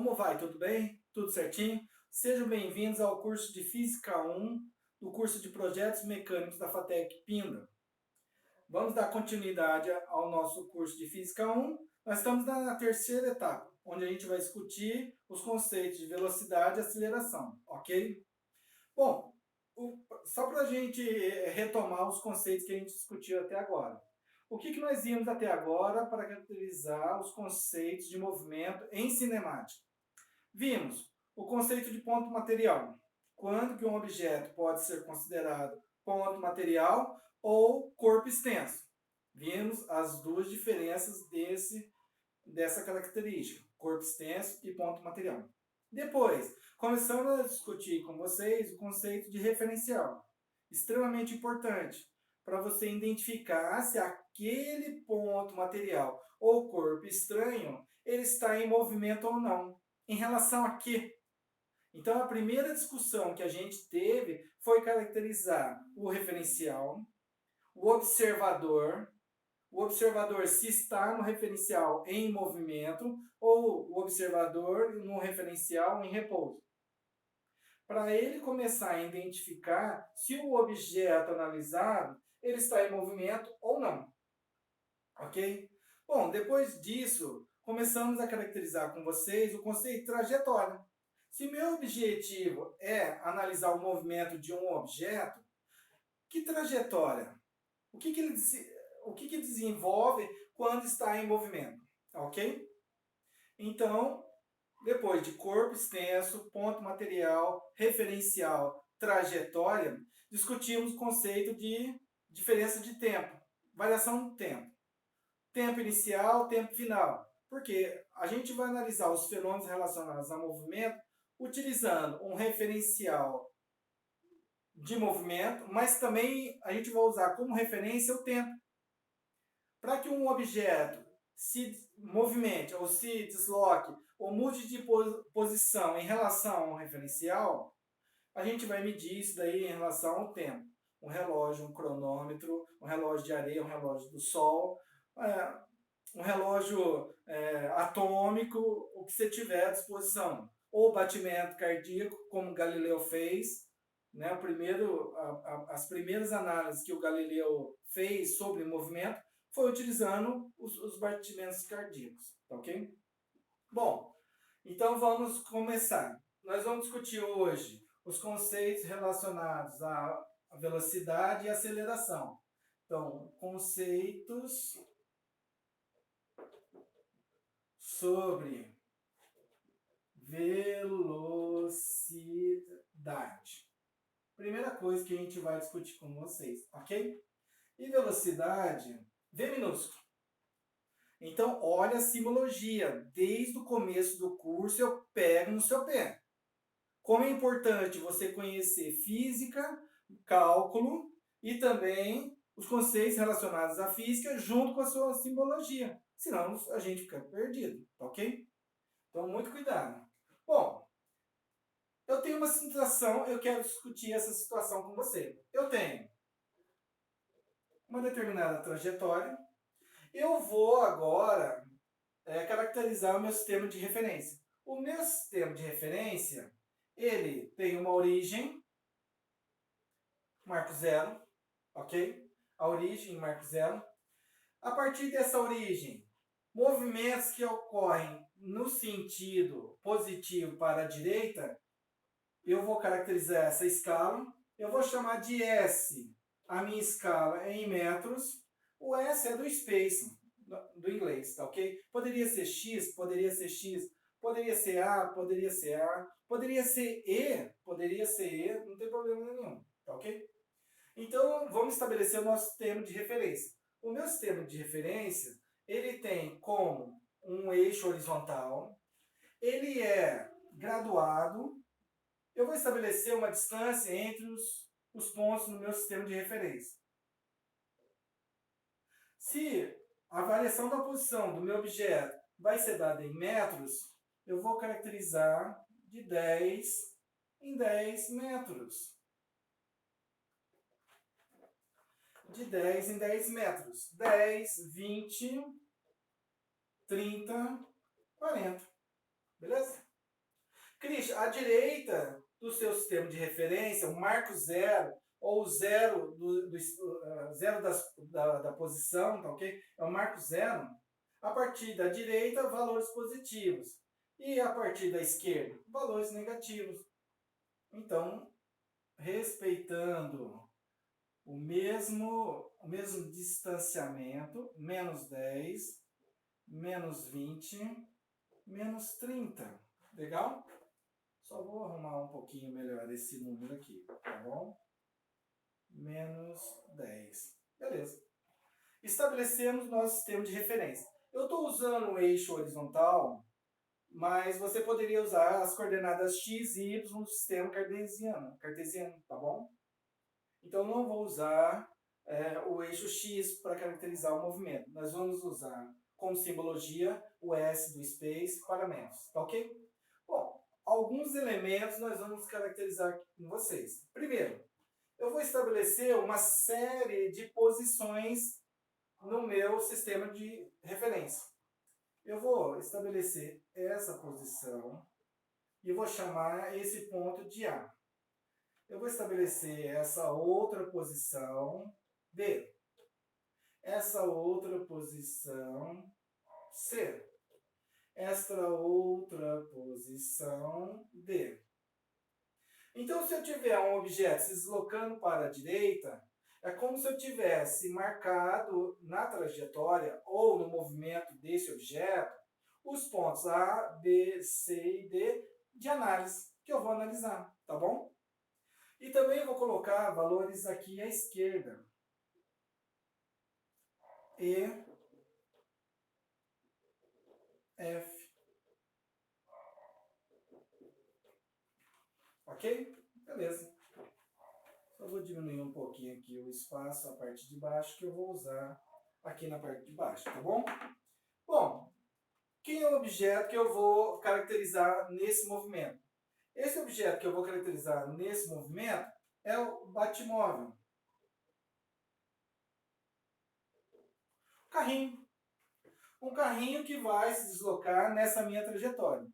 Como vai? Tudo bem? Tudo certinho? Sejam bem-vindos ao curso de Física 1 do curso de Projetos Mecânicos da FATEC Pinda. Vamos dar continuidade ao nosso curso de Física 1. Nós estamos na terceira etapa, onde a gente vai discutir os conceitos de velocidade e aceleração, ok? Bom, só para a gente retomar os conceitos que a gente discutiu até agora. O que nós vimos até agora para caracterizar os conceitos de movimento em cinemática? Vimos o conceito de ponto material. Quando que um objeto pode ser considerado ponto material ou corpo extenso. Vimos as duas diferenças dessa característica, corpo extenso e ponto material. Depois, começamos a discutir com vocês o conceito de referencial. Extremamente importante para você identificar se aquele ponto material ou corpo estranho ele está em movimento ou não. Em relação a quê? Então, a primeira discussão que a gente teve foi caracterizar o referencial, o observador se está no referencial em movimento ou o observador no referencial em repouso. Para ele começar a identificar se o objeto analisado ele está em movimento ou não. Ok? Bom, depois disso, começamos a caracterizar com vocês o conceito de trajetória. Se meu objetivo é analisar o movimento de um objeto, que trajetória? O que ele desenvolve quando está em movimento? Ok? Então, depois de corpo extenso, ponto material, referencial, trajetória, discutimos o conceito de diferença de tempo, variação do tempo. Tempo inicial, tempo final. Porque a gente vai analisar os fenômenos relacionados a movimento utilizando um referencial de movimento, mas também a gente vai usar como referência o tempo. Para que um objeto se movimente ou se desloque ou mude de posição em relação a um referencial, a gente vai medir isso daí em relação ao tempo. Um relógio, um cronômetro, um relógio de areia, um relógio do sol, um relógio atômico, o que você tiver à disposição. Ou batimento cardíaco, como Galileu fez. Né? As primeiras análises que o Galileu fez sobre movimento foi utilizando os batimentos cardíacos. Ok? Bom, então vamos começar. Nós vamos discutir hoje os conceitos relacionados à velocidade e aceleração. Então, conceitos sobre velocidade. Primeira coisa que a gente vai discutir com vocês, ok? E velocidade, V minúsculo. Então, olha a simbologia. Desde o começo do curso eu pego no seu pé. Como é importante você conhecer física, cálculo e também os conceitos relacionados à física junto com a sua simbologia. Senão a gente fica perdido, tá ok? Então, muito cuidado. Bom, eu tenho uma situação, eu quero discutir essa situação com você. Eu tenho uma determinada trajetória. Eu vou agora caracterizar o meu sistema de referência. O meu sistema de referência, ele tem uma origem, marco zero, ok? A origem, marco zero. A partir dessa origem, movimentos que ocorrem no sentido positivo para a direita, eu vou caracterizar essa escala. Eu vou chamar de S, a minha escala é em metros. O S é do space, do inglês, tá ok? Poderia ser X, poderia ser X, poderia ser A, poderia ser A, poderia ser E, não tem problema nenhum, tá ok? Então, vamos estabelecer o nosso sistema de referência. O meu sistema de referência, ele tem como um eixo horizontal, ele é graduado. Eu vou estabelecer uma distância entre os pontos no meu sistema de referência. Se a variação da posição do meu objeto vai ser dada em metros, eu vou caracterizar de 10 em 10 metros. De 10 em 10 metros. 10, 20, 30, 40. Beleza? Cristian, à direita do seu sistema de referência, o marco zero, ou o zero, zero da posição, tá ok? É o marco zero. A partir da direita, valores positivos. E a partir da esquerda, valores negativos. Então, respeitando o mesmo distanciamento, menos 10, menos 20, menos 30. Legal? Só vou arrumar um pouquinho melhor esse número aqui, tá bom? Menos 10. Beleza. Estabelecemos nosso sistema de referência. Eu estou usando o eixo horizontal, mas você poderia usar as coordenadas x e y no sistema cartesiano, tá bom? Então, não vou usar o eixo x para caracterizar o movimento. Nós vamos usar como simbologia o S do space para metros, tá ok? Bom, alguns elementos nós vamos caracterizar com vocês. Primeiro, eu vou estabelecer uma série de posições no meu sistema de referência. Eu vou estabelecer essa posição e vou chamar esse ponto de A. Eu vou estabelecer essa outra posição B. Essa outra posição C. Esta outra posição D. Então, se eu tiver um objeto se deslocando para a direita, é como se eu tivesse marcado na trajetória ou no movimento desse objeto os pontos A, B, C e D de análise, que eu vou analisar, tá bom? E também vou colocar valores aqui à esquerda. E, F. Ok? Beleza. Só vou diminuir um pouquinho aqui o espaço, a parte de baixo, que eu vou usar aqui na parte de baixo, tá bom? Bom, quem é o objeto que eu vou caracterizar nesse movimento? Esse objeto que eu vou caracterizar nesse movimento é o batimóvel. Carrinho. Um carrinho que vai se deslocar nessa minha trajetória.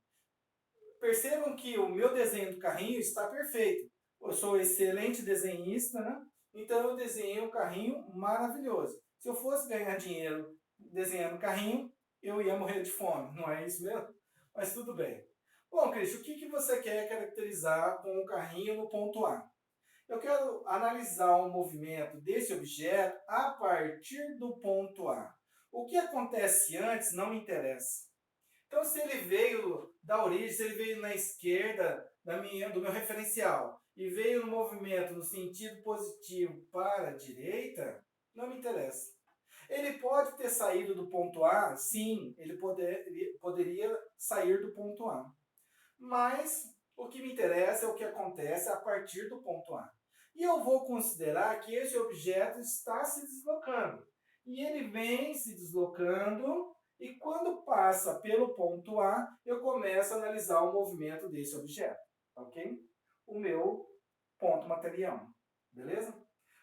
Percebam que o meu desenho do carrinho está perfeito. Eu sou excelente desenhista, né? Então eu desenhei um carrinho maravilhoso. Se eu fosse ganhar dinheiro desenhando carrinho, eu ia morrer de fome, não é isso mesmo? Mas tudo bem. Bom, Cristian, o que você quer caracterizar com o carrinho no ponto A? Eu quero analisar o movimento desse objeto a partir do ponto A. O que acontece antes não me interessa. Então, se ele veio da origem, se ele veio na esquerda do meu referencial e veio no movimento no sentido positivo para a direita, não me interessa. Ele pode ter saído do ponto A? Sim, ele poderia sair do ponto A. Mas o que me interessa é o que acontece a partir do ponto A. E eu vou considerar que esse objeto está se deslocando. E ele vem se deslocando, e quando passa pelo ponto A, eu começo a analisar o movimento desse objeto. Ok? O meu ponto material. Beleza?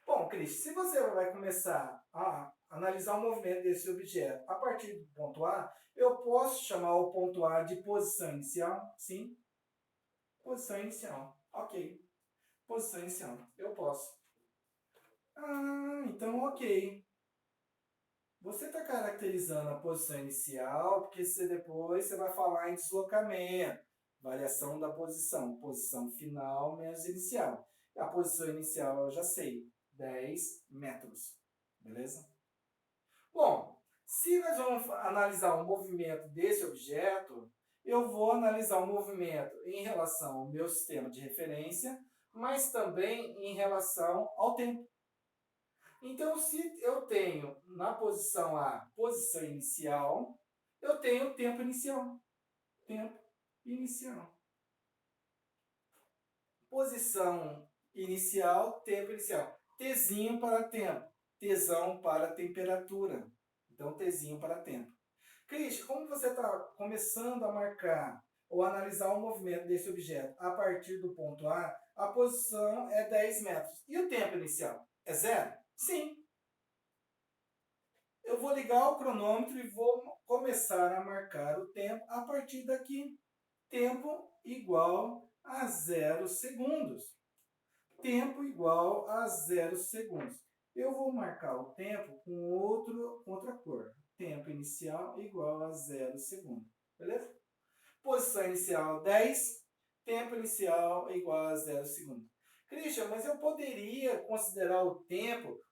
Bom, Cris, se você vai começar a analisar o movimento desse objeto a partir do ponto A, eu posso chamar o ponto A de posição inicial? Sim. Posição inicial. Ok. Posição inicial. Eu posso. Ah, então ok. Você está caracterizando a posição inicial, porque depois você vai falar em deslocamento, variação da posição, posição final menos inicial. A posição inicial eu já sei, 10 metros. Beleza? Bom, se nós vamos analisar o movimento desse objeto, eu vou analisar o movimento em relação ao meu sistema de referência, mas também em relação ao tempo. Então, se eu tenho na posição A, posição inicial, eu tenho tempo inicial. Tempo inicial. Posição inicial, tempo inicial. Tzinho para tempo. Tsão para temperatura. Então, Tzinho para tempo. Cris, como você está começando a marcar ou analisar o movimento desse objeto a partir do ponto a posição é 10 metros. E o tempo inicial? É zero? Sim. Eu vou ligar o cronômetro e vou começar a marcar o tempo a partir daqui. Tempo igual a 0 segundos. Tempo igual a 0 segundos. Eu vou marcar o tempo com outra cor. Tempo inicial igual a 0 segundos. Beleza? Posição inicial 10. Tempo inicial igual a 0 segundos. Christian, mas eu poderia considerar o tempo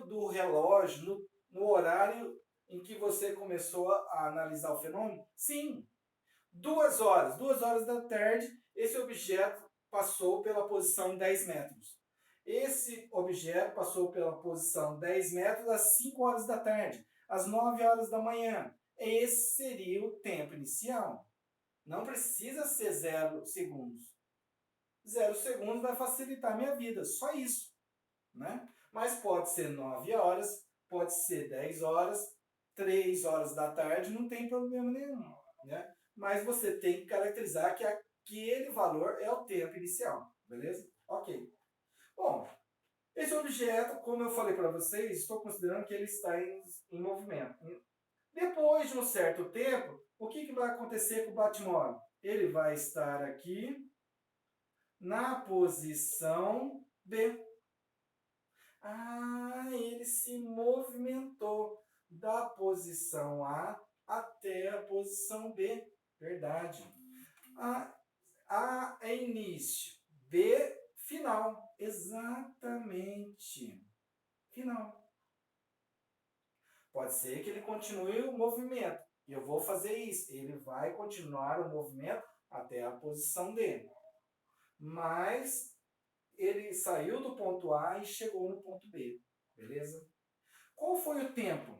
do relógio no horário em que você começou a analisar o fenômeno? Sim. 2 horas da tarde, esse objeto passou pela posição 10 metros. Esse objeto passou pela posição 10 metros às 5 horas da tarde, às 9 horas da manhã. Esse seria o tempo inicial. Não precisa ser 0 segundos. 0 segundos vai facilitar a minha vida, só isso. Né? Mas pode ser 9 horas, pode ser 10 horas, 3 horas da tarde, não tem problema nenhum. Né? Mas você tem que caracterizar que aquele valor é o tempo inicial, beleza? Ok. Bom, esse objeto, como eu falei para vocês, estou considerando que ele está em movimento. Depois de um certo tempo, o que vai acontecer com o Batmóvel? Ele vai estar aqui na posição B. Ele se movimentou da posição A até a posição B. Verdade. A é início, B final. Exatamente. Final. Pode ser que ele continue o movimento. E eu vou fazer isso. Ele vai continuar o movimento até a posição D. Mas ele saiu do ponto A e chegou no ponto B. Beleza? Qual foi o tempo?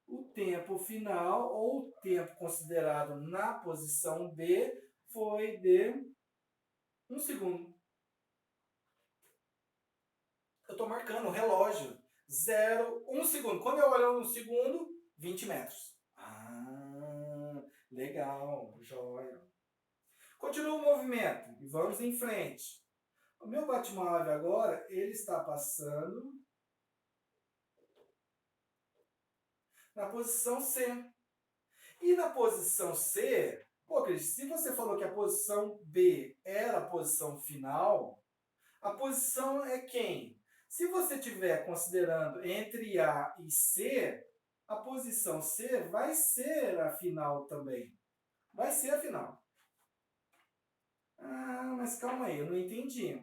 O tempo final, ou o tempo considerado na posição B, foi de 1 segundo. Eu estou marcando o relógio. 1 segundo. Quando eu olho 1 segundo, 20 metros. Legal, joia. Continua o movimento e vamos em frente. O meu Batmóvel agora, ele está passando na posição C. E na posição C, Cris, se você falou que a posição B era a posição final, a posição é quem? Se você estiver considerando entre A e C, a posição C vai ser a final também. Vai ser a final. Mas calma aí, eu não entendi.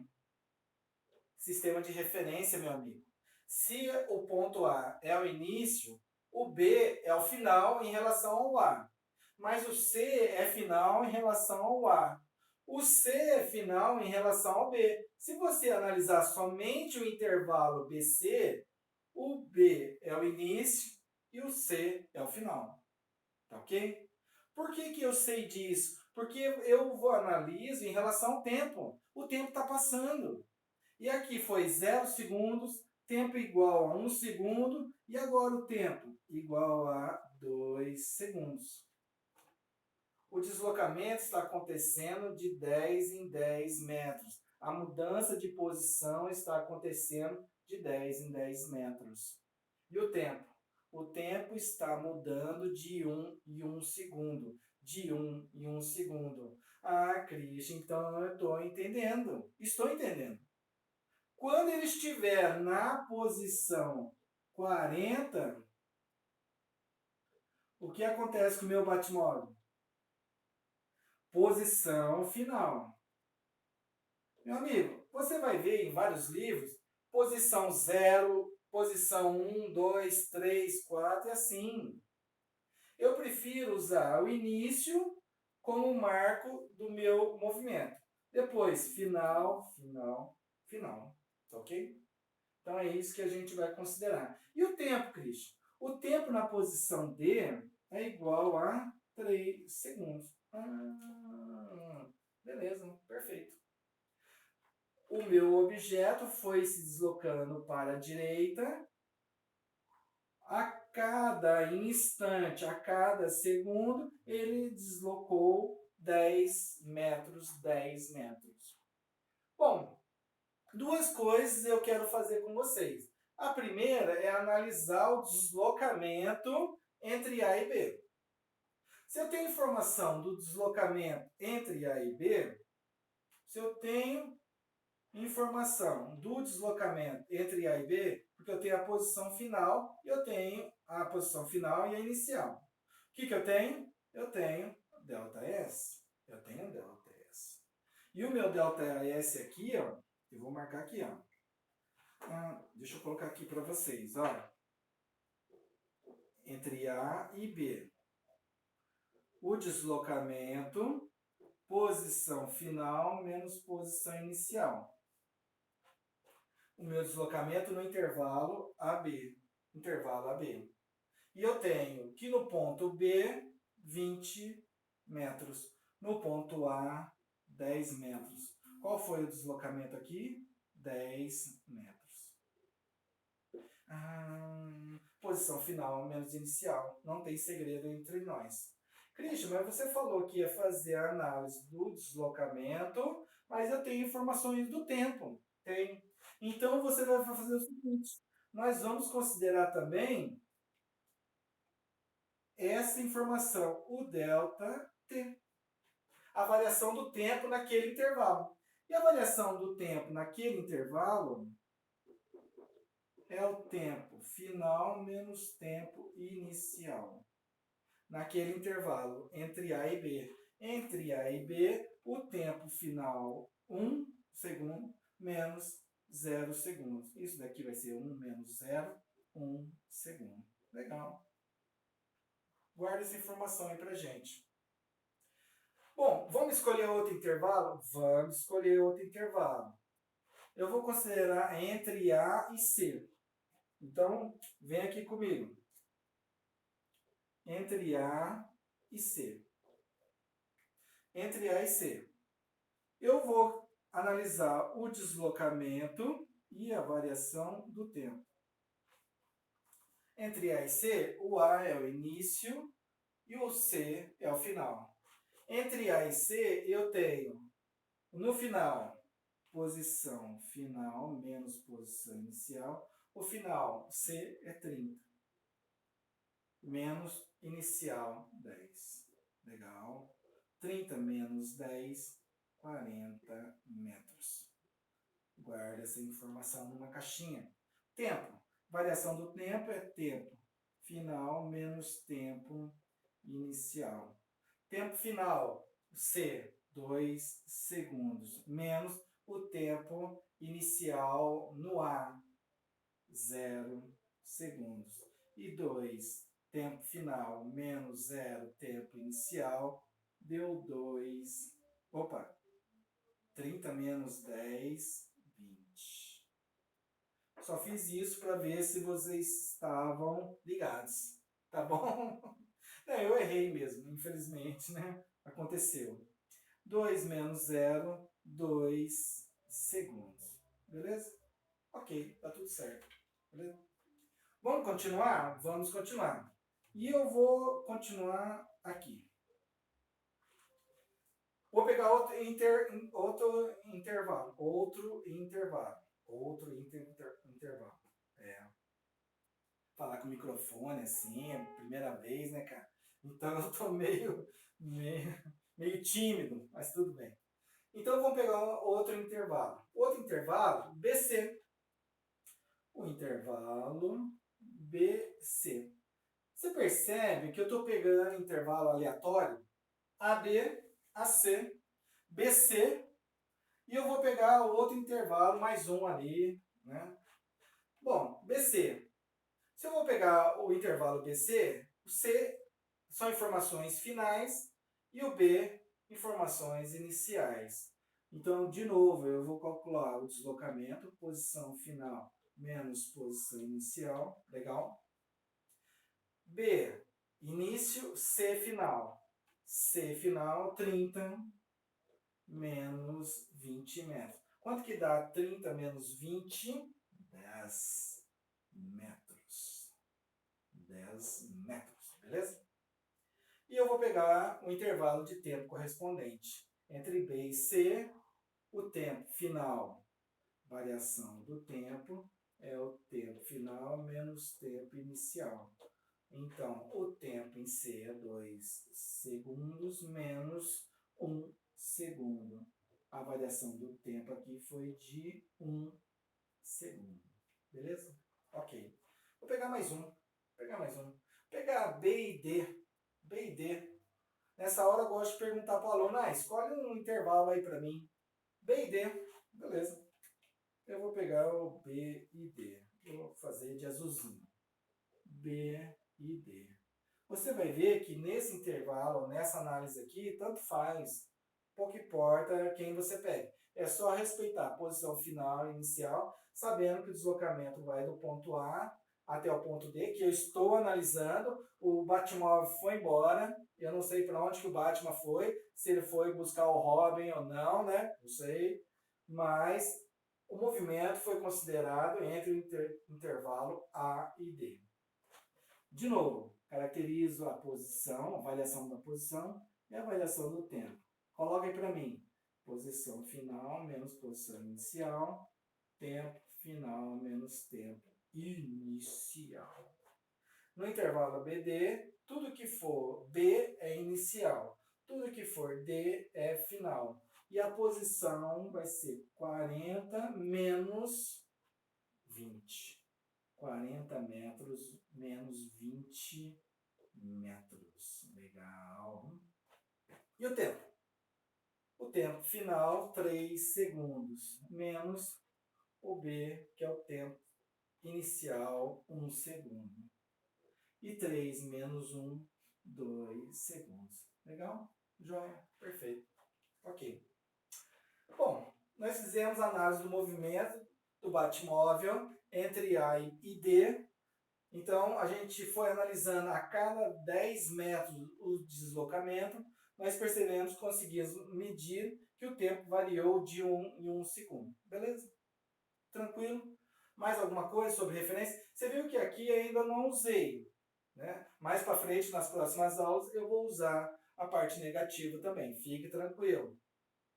Sistema de referência, meu amigo. Se o ponto A é o início, o B é o final em relação ao A. Mas o C é final em relação ao A. O C é final em relação ao B. Se você analisar somente o intervalo BC, o B é o início e o C é o final. Tá ok? Por que eu sei disso? Porque eu vou analiso em relação ao tempo. O tempo está passando. E aqui foi 0 segundos, tempo igual a 1 segundo, e agora o tempo igual a 2 segundos. O deslocamento está acontecendo de 10 em 10 metros. A mudança de posição está acontecendo de 10 em 10 metros. E o tempo? O tempo está mudando de 1 em 1 segundo. De 1 em 1 segundo. Christian, então eu estou entendendo. Estou entendendo. Quando ele estiver na posição 40, o que acontece com o meu Batmóvel? Posição final. Meu amigo, você vai ver em vários livros, posição 0, posição 1, 2, 3, 4 e assim. Eu prefiro usar o início como marco do meu movimento. Depois, final, final, final. Tá ok? Então é isso que a gente vai considerar. E o tempo, Christian? O tempo na posição D é igual a 3 segundos. Beleza, perfeito. O meu objeto foi se deslocando para a direita. A cada instante, a cada segundo, ele deslocou 10 metros, 10 metros. Bom, duas coisas eu quero fazer com vocês. A primeira é analisar o deslocamento entre A e B. Se eu tenho informação do deslocamento entre A e B, se eu tenho informação do deslocamento entre A e B, porque eu tenho a posição final e eu tenho a posição final e a inicial. O que eu tenho? Eu tenho ΔS. Eu tenho ΔS. E o meu ΔS aqui, ó, eu vou marcar aqui, ó. Deixa eu colocar aqui para vocês, ó. Entre A e B. O deslocamento, posição final menos posição inicial. O meu deslocamento no intervalo AB. Intervalo AB. E eu tenho que no ponto B, 20 metros. No ponto A, 10 metros. Qual foi o deslocamento aqui? 10 metros. Posição final menos inicial. Não tem segredo entre nós. Christian, mas você falou que ia fazer a análise do deslocamento, mas eu tenho informações do tempo. Tem. Então, você vai fazer o seguinte. Nós vamos considerar também essa informação, o ΔT. A variação do tempo naquele intervalo. E a variação do tempo naquele intervalo é o tempo final menos tempo inicial. Naquele intervalo entre A e B. Entre A e B, o tempo final 1 segundo menos 0 segundos. Isso daqui vai ser 1 menos 0, 1 segundo. Legal. Guarda essa informação aí pra gente. Bom, vamos escolher outro intervalo? Vamos escolher outro intervalo. Eu vou considerar entre A e C. Então, vem aqui comigo. Entre A e C. Entre A e C. Eu vou analisar o deslocamento e a variação do tempo. Entre A e C, o A é o início e o C é o final. Entre A e C, eu tenho, no final, posição final menos posição inicial. O final, C, é 30. Menos inicial, 10. Legal. 30 menos 10, 40 metros. Guarda essa informação numa caixinha. Tempo. Variação do tempo é tempo final menos tempo inicial. Tempo final, C, 2 segundos, menos o tempo inicial no A, 0 segundos. E 2, tempo final menos 0, tempo inicial, deu 2. Opa! 30 menos 10, 20. Só fiz isso para ver se vocês estavam ligados, tá bom? Não, eu errei mesmo, infelizmente, né? Aconteceu. 2 menos 0, 2 segundos. Beleza? Ok, tá tudo certo. Beleza? Vamos continuar? Vamos continuar. E eu vou continuar aqui. Vou pegar outro intervalo. Intervalo. Falar com o microfone assim, é a primeira vez, né, cara? Então eu tô meio tímido, mas tudo bem. Então vamos pegar outro intervalo. Outro intervalo, BC. O intervalo BC. Você percebe que eu estou pegando intervalo aleatório AB, AC, BC, e eu vou pegar outro intervalo, mais um ali, né? Bom, BC. Se eu vou pegar o intervalo BC, o C são informações finais e o B, informações iniciais. Então, de novo, eu vou calcular o deslocamento, posição final menos posição inicial, legal? B, início, C final. C final, 30 menos 20 metros. Quanto que dá 30 menos 20? 10 metros. 10 metros, beleza? E eu vou pegar o intervalo de tempo correspondente. Entre B e C, o tempo final, variação do tempo, é o tempo final menos tempo inicial. Então, o tempo em C é 2 segundos menos 1 segundo. A variação do tempo aqui foi de 1 segundo. Beleza? Ok. Vou pegar mais um. Vou pegar B e D. B e D. Nessa hora eu gosto de perguntar para o aluno, escolhe um intervalo aí para mim. B e D. Beleza. Eu vou pegar o B e D. Vou fazer de azulzinho. B e D. Você vai ver que nesse intervalo, nessa análise aqui, tanto faz, pouco importa quem você pega. É só respeitar a posição final e inicial, sabendo que o deslocamento vai do ponto A até o ponto D, que eu estou analisando. O Batmóvel foi embora, eu não sei para onde que o Batman foi, se ele foi buscar o Robin ou não, né? Não sei. Mas o movimento foi considerado entre o intervalo A e D. De novo, caracterizo a posição, a avaliação da posição e a avaliação do tempo. Coloca aí para mim, posição final menos posição inicial, tempo final menos tempo inicial. No intervalo BD, tudo que for B é inicial, tudo que for D é final. E a posição vai ser 40 menos 20. 40 metros menos 20 metros. Legal. E o tempo? O tempo final, 3 segundos, menos o B, que é o tempo inicial, 1 segundo. E 3 menos 1, 2 segundos. Legal? Joia. Perfeito. Ok. Bom, nós fizemos a análise do movimento do Batmóvel entre A e D. Então, a gente foi analisando a cada 10 metros o deslocamento, nós percebemos, conseguimos medir que o tempo variou de 1 em 1 segundo. Beleza? Tranquilo? Mais alguma coisa sobre referência? Você viu que aqui ainda não usei, né? Mais para frente, nas próximas aulas, eu vou usar a parte negativa também. Fique tranquilo.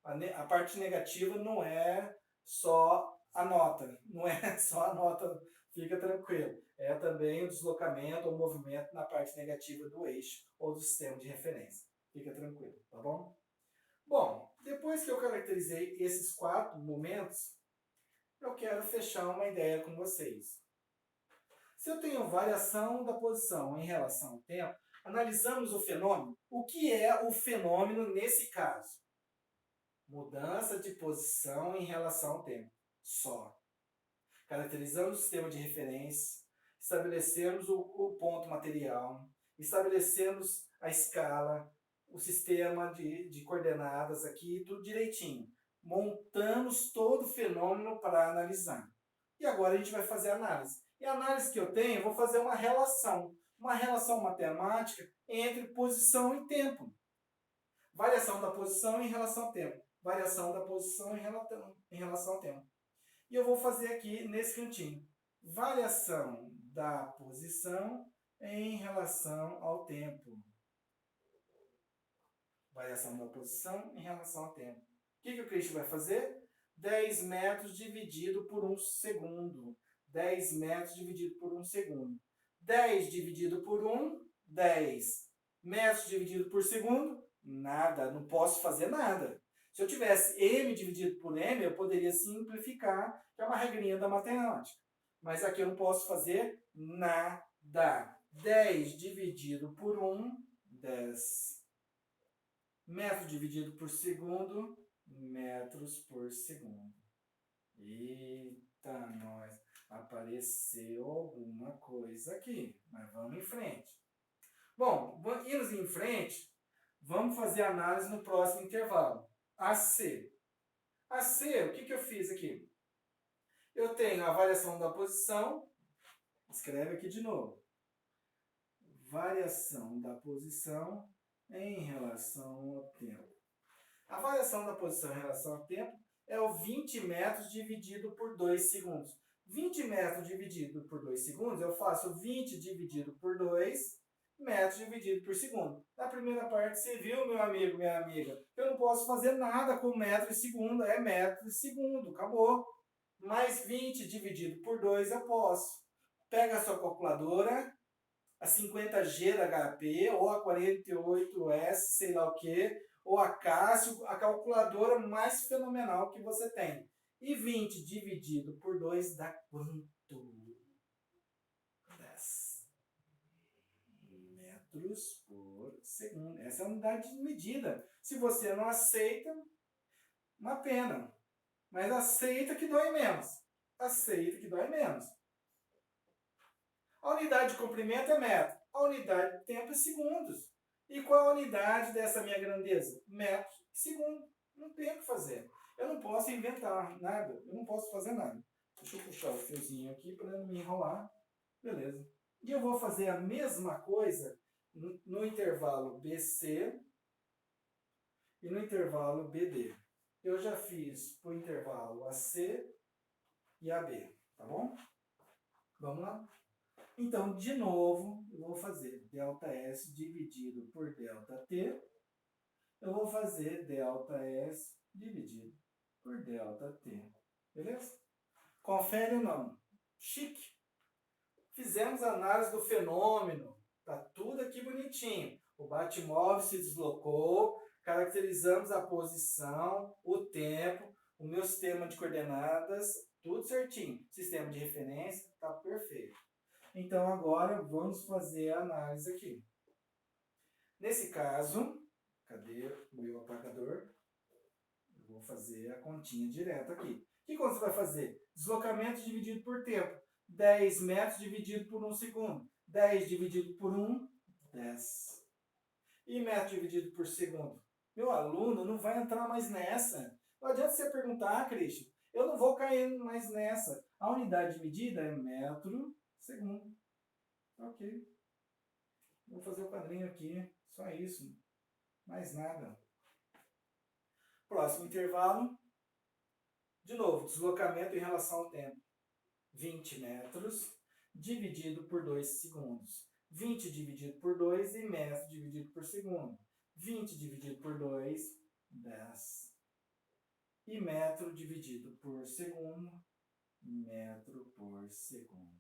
A parte negativa não é só a nota, não é só a nota, fica tranquilo. É também o deslocamento ou movimento na parte negativa do eixo ou do sistema de referência. Fica tranquilo, tá bom? Bom, depois que eu caracterizei esses 4 momentos, eu quero fechar uma ideia com vocês. Se eu tenho variação da posição em relação ao tempo, analisamos o fenômeno. O que é o fenômeno nesse caso? Mudança de posição em relação ao tempo. Só. Caracterizamos o sistema de referência, estabelecemos o ponto material, estabelecemos a escala, o sistema de coordenadas aqui, tudo direitinho. Montamos todo o fenômeno para analisar. E agora a gente vai fazer a análise. E a análise que eu tenho, eu vou fazer uma relação matemática entre posição e tempo. Variação da posição em relação ao tempo. Variação da posição em relação ao tempo. E eu vou fazer aqui nesse cantinho. Variação da posição em relação ao tempo. Variação da posição em relação ao tempo. O que o Christian vai fazer? 10 metros dividido por 1 segundo. 10 metros dividido por 1 segundo. 10 dividido por 1, 10. Metros dividido por segundo, nada. Não posso fazer nada. Se eu tivesse m dividido por m, eu poderia simplificar, que é uma regrinha da matemática. Mas aqui eu não posso fazer nada. 10 dividido por 1, 10. Metro dividido por segundo, metros por segundo. Eita, nós. Apareceu alguma coisa aqui. Mas vamos em frente. Bom, indo em frente, vamos fazer a análise no próximo intervalo. AC. AC, o que eu fiz aqui? Eu tenho a variação da posição. Escreve aqui de novo. Variação da posição em relação ao tempo. A variação da posição em relação ao tempo é o 20 metros dividido por 2 segundos. 20 metros dividido por 2 segundos, eu faço 20 dividido por 2 metros dividido por segundo. Na primeira parte, você viu, meu amigo, minha amiga, eu não posso fazer nada com metro e segundo, é metro e segundo, acabou. Mais 20 dividido por 2 eu posso. Pega a sua calculadora, a 50G da HP, ou a 48S, sei lá o que, ou a Cássio, a calculadora mais fenomenal que você tem. E 20 dividido por 2 dá quanto? 10 metros por segundo. Essa é a unidade de medida. Se você não aceita, uma pena. Mas aceita que dói menos. Aceita que dói menos. A unidade de comprimento é metro. A unidade de tempo é segundos. E qual a unidade dessa minha grandeza? Metro e segundo. Não tem o que fazer. Eu não posso inventar nada. Eu não posso fazer nada. Deixa eu puxar o fiozinho aqui para não me enrolar. Beleza. E eu vou fazer a mesma coisa no intervalo BC e no intervalo BD. Eu já fiz para o intervalo AC e AB. Tá bom? Vamos lá? Então, de novo, eu vou fazer ΔS dividido por ΔT. Eu vou fazer ΔS dividido por ΔT. Beleza? Confere ou não? Chique. Fizemos a análise do fenômeno. Tá tudo aqui bonitinho. O Batmóvel se deslocou. Caracterizamos a posição, o tempo, o meu sistema de coordenadas, tudo certinho. Sistema de referência, tá perfeito. Então, agora, vamos fazer a análise aqui. Nesse caso, cadê o meu apagador? Eu vou fazer a continha direta aqui. O que você vai fazer? Deslocamento dividido por tempo. 10 metros dividido por 1 segundo. 10 dividido por 1, 10. E metro dividido por segundo? Meu aluno não vai entrar mais nessa. Não adianta você perguntar, Cristian. Eu não vou cair mais nessa. A unidade de medida é metro segundo. Ok. Vou fazer o quadrinho aqui. Só isso. Mais nada. Próximo intervalo. De novo, deslocamento em relação ao tempo. 20 metros dividido por 2 segundos. 20 dividido por 2 e metro dividido por segundo. 20 dividido por 2, 10. E metro dividido por segundo, metro por segundo.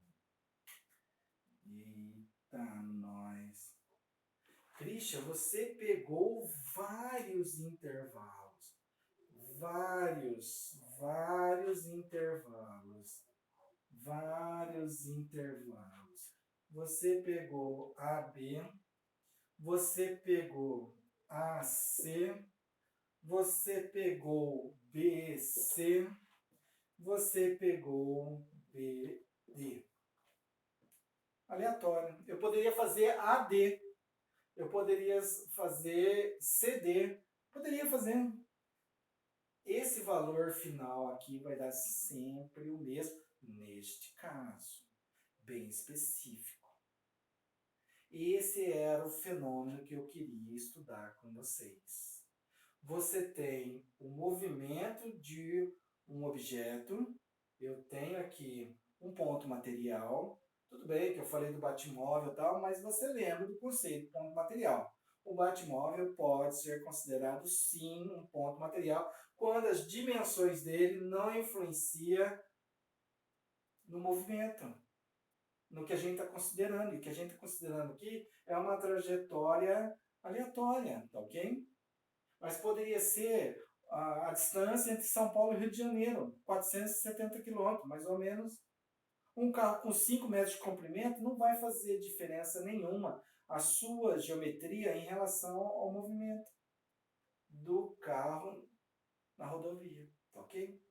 Eita, nós. Christian, você pegou vários intervalos. Vários intervalos. Você pegou AB, você pegou AC, você pegou BC, você pegou BD. Aleatório. Eu poderia fazer AD, eu poderia fazer CD, poderia fazer. Esse valor final aqui vai dar sempre o mesmo, neste caso, bem específico. Esse era o fenômeno que eu queria estudar com vocês. Você tem o movimento de um objeto, eu tenho aqui um ponto material, tudo bem que eu falei do Batmóvel e tal, mas você lembra do conceito ponto material. O Batmóvel pode ser considerado sim um ponto material quando as dimensões dele não influenciam no movimento, no que a gente está considerando. E o que a gente está considerando aqui é uma trajetória aleatória, tá ok? Mas poderia ser a distância entre São Paulo e Rio de Janeiro, 470 quilômetros, mais ou menos. Um carro com 5 metros de comprimento não vai fazer diferença nenhuma a sua geometria em relação ao movimento do carro na rodovia, tá ok?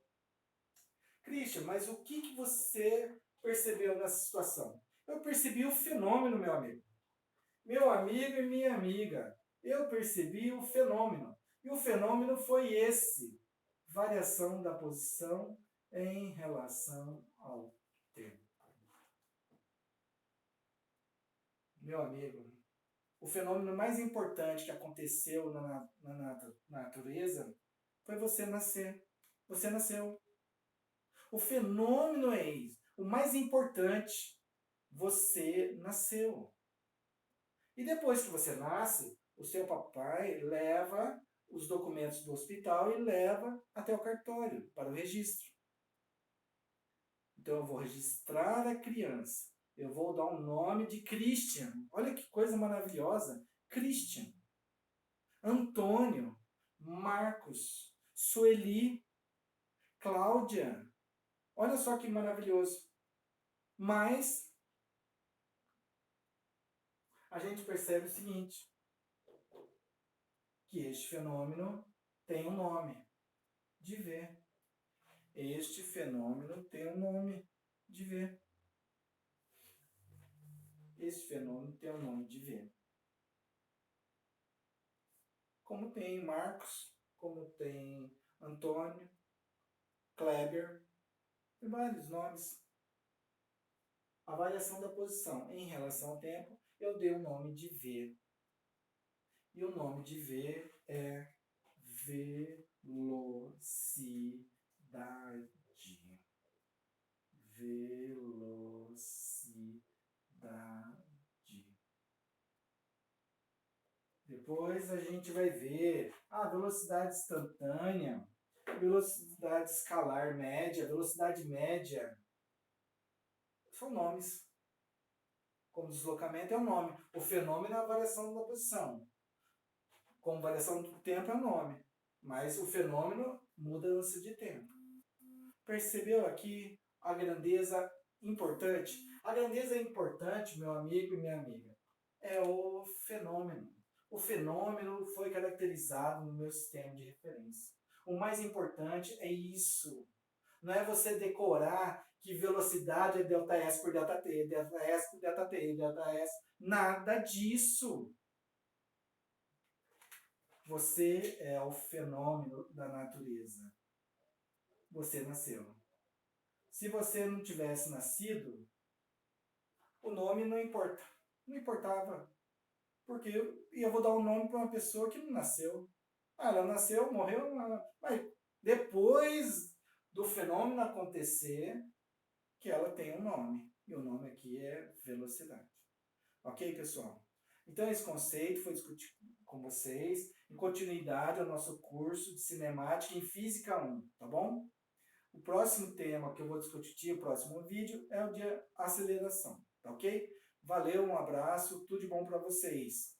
Christian, mas o que você percebeu nessa situação? Eu percebi o fenômeno, meu amigo. Meu amigo e minha amiga, eu percebi o fenômeno. E o fenômeno foi esse: variação da posição em relação ao tempo. Meu amigo, o fenômeno mais importante que aconteceu na natureza foi você nascer. Você nasceu. O fenômeno é esse. O mais importante, você nasceu. E depois que você nasce, o seu papai leva os documentos do hospital e leva até o cartório para o registro. Então eu vou registrar a criança. Eu vou dar um nome de Christian. Olha que coisa maravilhosa. Christian. Antônio. Marcos. Sueli. Cláudia. Olha só que maravilhoso. Mas a gente percebe o seguinte, que este fenômeno tem um nome de V. Este fenômeno tem um nome de V. Este fenômeno tem um nome de V. Como tem Marcos, como tem Antônio, Kleber, tem vários nomes. A variação da posição em relação ao tempo, eu dei o nome de V. E o nome de V é velocidade. Velocidade. Depois a gente vai ver a velocidade instantânea, velocidade escalar média, velocidade média. São nomes. Como deslocamento é um nome. O fenômeno é a variação da posição. Como variação do tempo é um nome. Mas o fenômeno, mudança de tempo. Percebeu aqui a grandeza importante? A grandeza importante, meu amigo e minha amiga, é o fenômeno. O fenômeno foi caracterizado no meu sistema de referência. O mais importante é isso. Não é você decorar que velocidade é ΔS por ΔT, ΔS por ΔT, ΔS. Nada disso. Você é o fenômeno da natureza. Você nasceu. Se você não tivesse nascido, o nome não importa. Não importava. Porque eu vou dar um nome para uma pessoa que não nasceu. Ah, ela nasceu, morreu, mas depois do fenômeno acontecer, que ela tem um nome. E o nome aqui é velocidade. Ok, pessoal? Então, esse conceito foi discutido com vocês em continuidade ao nosso curso de cinemática em Física 1, tá bom? O próximo tema que eu vou discutir, o próximo vídeo, é o de aceleração, tá ok? Valeu, um abraço, tudo de bom para vocês.